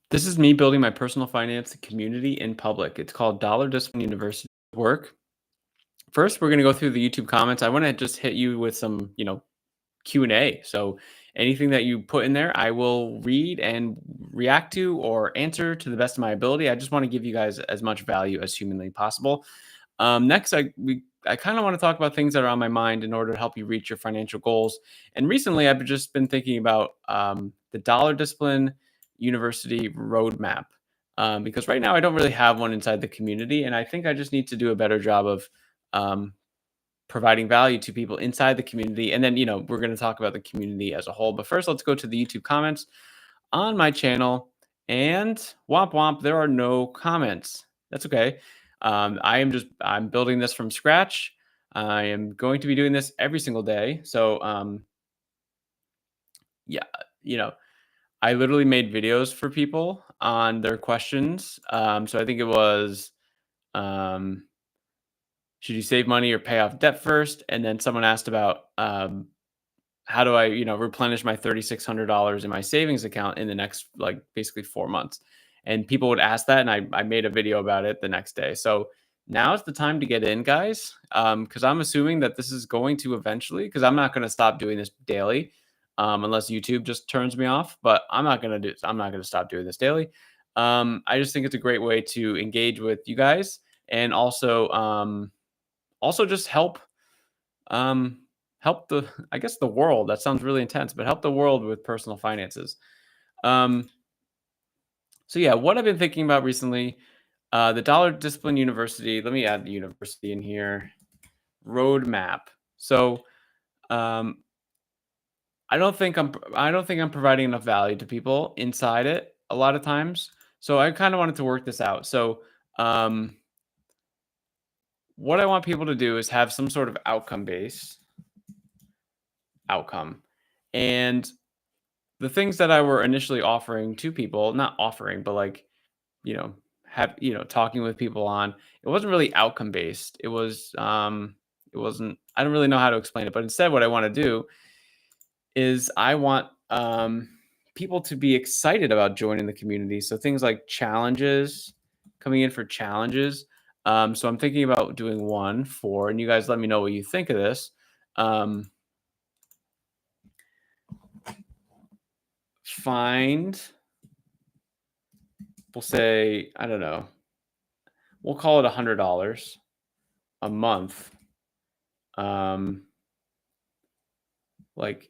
This is me building my personal finance community in public. It's called Dollar Discipline University Work. First, we're going to go through the YouTube comments. I want to just hit you with some, Q&A. So anything that you put in there, I will read and react to or answer to the best of my ability. I just want to give you guys as much value as humanly possible. Next, I kind of want to talk about things that are on my mind in order to help you reach your financial goals. And recently, I've just been thinking about the Dollar Discipline University roadmap because right now I don't really have one inside the community, and I think I just need to do a better job of um, providing value to people inside the community. And then, we're going to talk about the community as a whole. But first, let's go to the YouTube comments on my channel. And womp womp, there are no comments. That's okay. I'm building this from scratch. I am going to be doing this every single day. So, yeah, you know, I literally made videos for people on their questions. So I think it was, um, should you save money or pay off debt first? And then someone asked about, how do I, replenish my $3,600 in my savings account in the next, like, basically 4 months? And people would ask that, and I made a video about it the next day. So now's the time to get in, guys, because I'm assuming that this is going to eventually, because I'm not going to stop doing this daily, unless YouTube just turns me off. But I'm not going to stop doing this daily. I just think it's a great way to engage with you guys, and also just um, help the I guess the world. That sounds really intense, but help the world with personal finances. Um, so yeah, what I've been thinking about recently, the Dollar Discipline University. Let me add the university in here. Roadmap. So um, I don't think I'm providing enough value to people inside it a lot of times. So I kind of wanted to work this out. So um, what I want people to do is have some sort of outcome. And the things that I were initially offering to people, not offering, but like, you know, talking with people on, it wasn't really outcome based. It wasn't, I don't really know how to explain it, but instead what I want to do is I want people to be excited about joining the community. So things like challenges, coming in for challenges. So I'm thinking about doing one for, and you guys let me know what you think of this. Um, find, we'll say, I don't know, we'll call it $100 a month. Like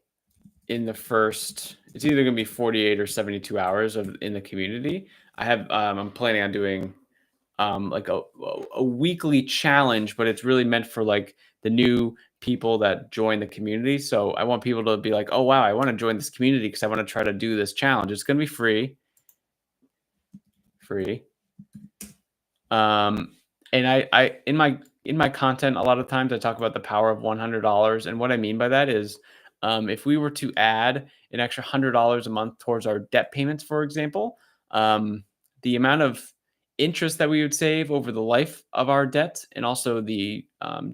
in the first, it's either going to be 48 or 72 hours of in the community. I'm planning on doing like a weekly challenge, but it's really meant for like the new people that join the community. So I want people to be like, oh wow, I want to join this community because I want to try to do this challenge. It's going to be free. And I in my content, a lot of times I talk about the power of $100, and what I mean by that is, if we were to add an extra $100 a month towards our debt payments, for example, the amount of interest that we would save over the life of our debt, and also the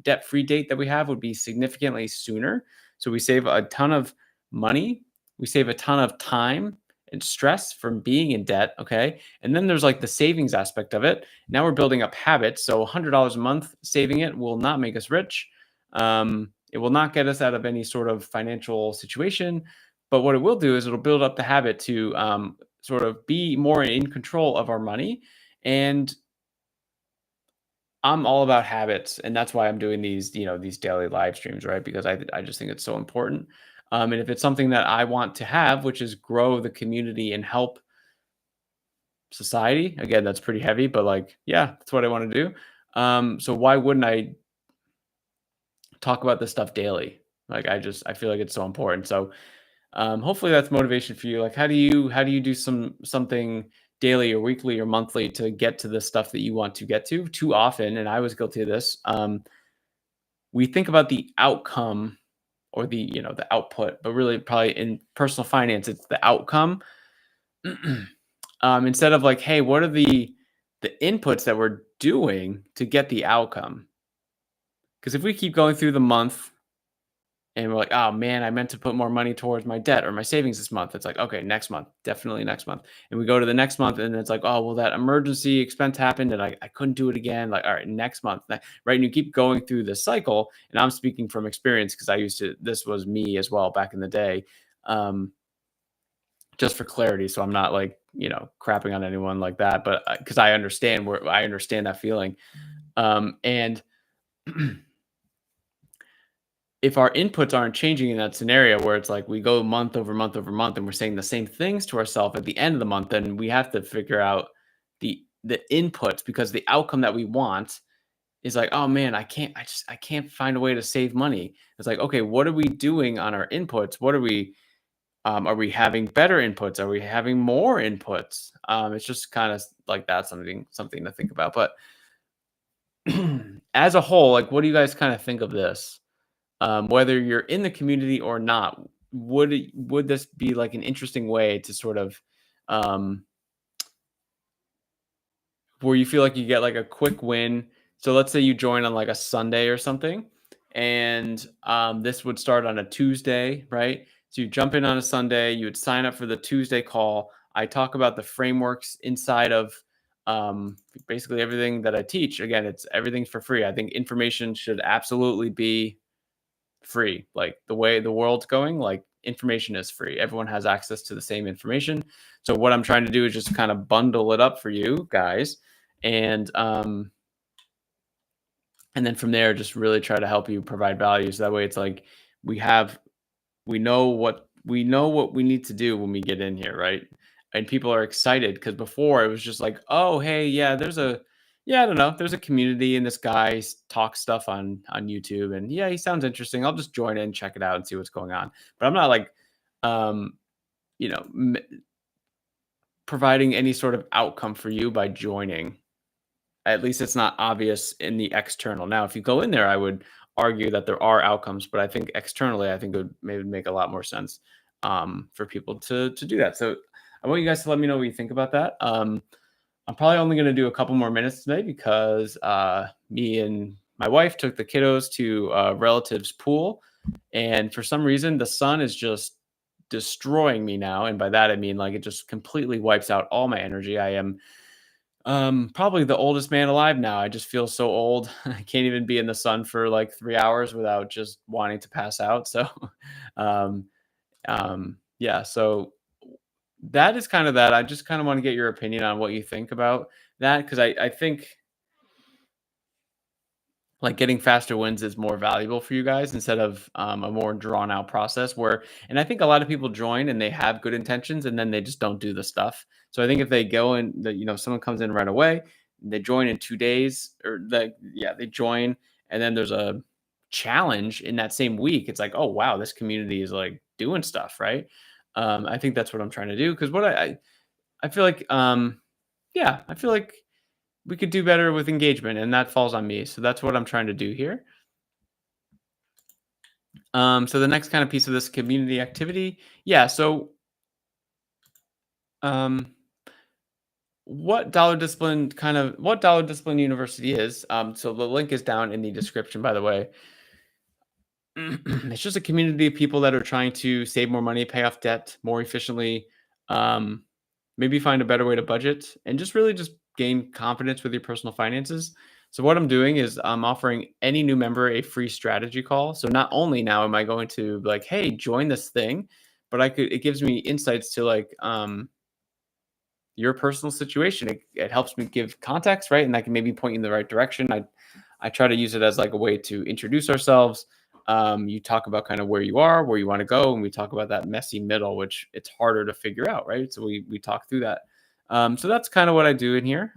debt-free date that we have, would be significantly sooner. So we save a ton of money, we save a ton of time and stress from being in debt. Okay, and then there's like the savings aspect of it. Now we're building up habits. So $100 a month saving it will not make us rich. It will not get us out of any sort of financial situation. But what it will do is it'll build up the habit to sort of be more in control of our money. And I'm all about habits, and that's why I'm doing these daily live streams, right? Because I just think it's so important. And if it's something that I want to have, which is grow the community and help society, again, that's pretty heavy, but like, yeah, that's what I want to do. So why wouldn't I talk about this stuff daily? Like, I feel like it's so important. So hopefully that's motivation for you. Like, how do you do something daily or weekly or monthly to get to the stuff that you want to get to? Too often, and I was guilty of this, we think about the outcome or the output, but really probably in personal finance, it's the outcome. Instead of like, hey, what are the inputs that we're doing to get the outcome? Because if we keep going through the month and we're like, oh man, I meant to put more money towards my debt or my savings this month. It's like, okay, next month, definitely next month. And we go to the next month and it's like, oh, well, that emergency expense happened and I couldn't do it again. Like, all right, next month. Right. And you keep going through this cycle. And I'm speaking from experience because this was me as well back in the day. Um, just for clarity. So I'm not like, crapping on anyone like that, but because I understand that feeling. And if our inputs aren't changing in that scenario where it's like we go month over month over month and we're saying the same things to ourselves at the end of the month, then we have to figure out the inputs because the outcome that we want is like, oh man, I can't find a way to save money. It's like, okay, what are we doing on our inputs? Are we having better inputs? Are we having more inputs? It's just kind of like that, something to think about. But as a whole, like, what do you guys kind of think of this? Whether you're in the community or not, would this be like an interesting way to sort of um, where you feel like you get like a quick win? So let's say you join on like a Sunday or something, and this would start on a Tuesday, right? So you jump in on a Sunday, you would sign up for the Tuesday call. I talk about the frameworks inside of basically everything that I teach. Again, it's everything's for free. I think information should absolutely be free. Like the way the world's going, like information is free. Everyone has access to the same information. So what I'm trying to do is just kind of bundle it up for you guys, and and then from there, just really try to help you provide value. So that way, it's like we have we know what we need to do when we get in here, right? And people are excited because before it was just like, oh, hey, yeah, I don't know, there's a community and this guy talks stuff on YouTube, and yeah, he sounds interesting. I'll just join in, check it out, and see what's going on. But I'm not like, um, you know, m- providing any sort of outcome for you by joining. At least it's not obvious in the external. Now, if you go in there, I would argue that there are outcomes, but I think externally, I think it would maybe make a lot more sense for people to do that. So I want you guys to let me know what you think about that. I'm probably only going to do a couple more minutes today because me and my wife took the kiddos to a relative's pool, and for some reason, the sun is just destroying me now. And by that, I mean like it just completely wipes out all my energy. I am probably the oldest man alive now. I just feel so old. I can't even be in the sun for like 3 hours without just wanting to pass out. So, um, yeah. So that is kind of that. I just kind of want to get your opinion on what you think about that because I think like getting faster wins is more valuable for you guys instead of a more drawn out process where and I think a lot of people join and they have good intentions and then they just don't do the stuff. So I think if they go and someone comes in right away, they join in 2 days or they join and then there's a challenge in that same week. It's like, oh wow, this community is like doing stuff, right? I think that's what I'm trying to do because what I feel like I feel like we could do better with engagement and that falls on me. So that's what I'm trying to do here. So the next kind of piece of this community activity, yeah. So um, what Dollar Discipline University is. So the link is down in the description, by the way. It's just a community of people that are trying to save more money, pay off debt more efficiently, um, maybe find a better way to budget, and just gain confidence with your personal finances. So what I'm doing is I'm offering any new member a free strategy call. So not only now am I going to be like, hey, join this thing, but it gives me insights to like your personal situation. It helps me give context, right? And I can maybe point you in the right direction. I try to use it as like a way to introduce ourselves. You talk about kind of where you are, where you want to go, and we talk about that messy middle, which it's harder to figure out, right? So we talk through that. So that's kind of what I do in here.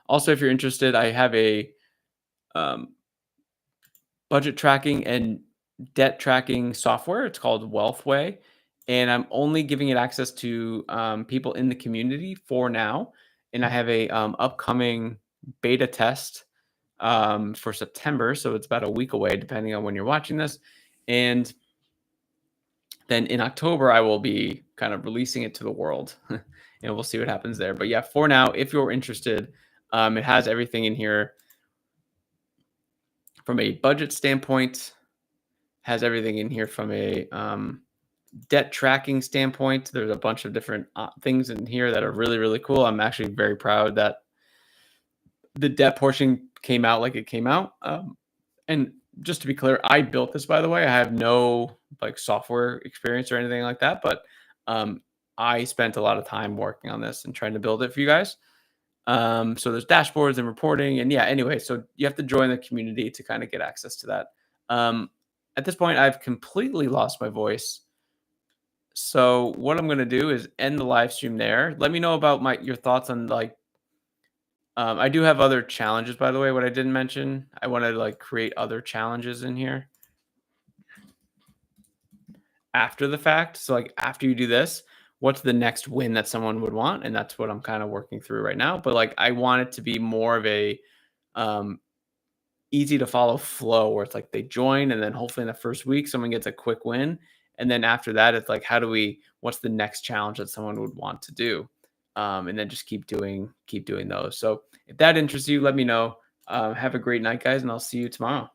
Also, if you're interested, I have a um, budget tracking and debt tracking software. It's called Wealthway, and I'm only giving it access to people in the community for now. And I have a upcoming beta test for September, so it's about a week away, depending on when you're watching this. And then in October, I will be kind of releasing it to the world, and we'll see what happens there. But yeah, for now, if you're interested, it has everything in here from a budget standpoint, has everything in here from a debt tracking standpoint. There's a bunch of different things in here that are really, really cool. I'm actually very proud that the debt portion came out like it came out. And just to be clear, I built this, by the way. I have no like software experience or anything like that, but I spent a lot of time working on this and trying to build it for you guys. So there's dashboards and reporting, and yeah. Anyway, so you have to join the community to kind of get access to that. At this point, I've completely lost my voice. So what I'm gonna do is end the live stream there. Let me know about your thoughts on like I do have other challenges, by the way. What I didn't mention, I want to like create other challenges in here after the fact. So like after you do this, what's the next win that someone would want? And that's what I'm kind of working through right now. But like I want it to be more of a um easy to follow flow where it's like they join and then hopefully in the first week someone gets a quick win. And then after that, it's like what's the next challenge that someone would want to do? And then just keep doing those. So if that interests you, let me know. Have a great night, guys, and I'll see you tomorrow.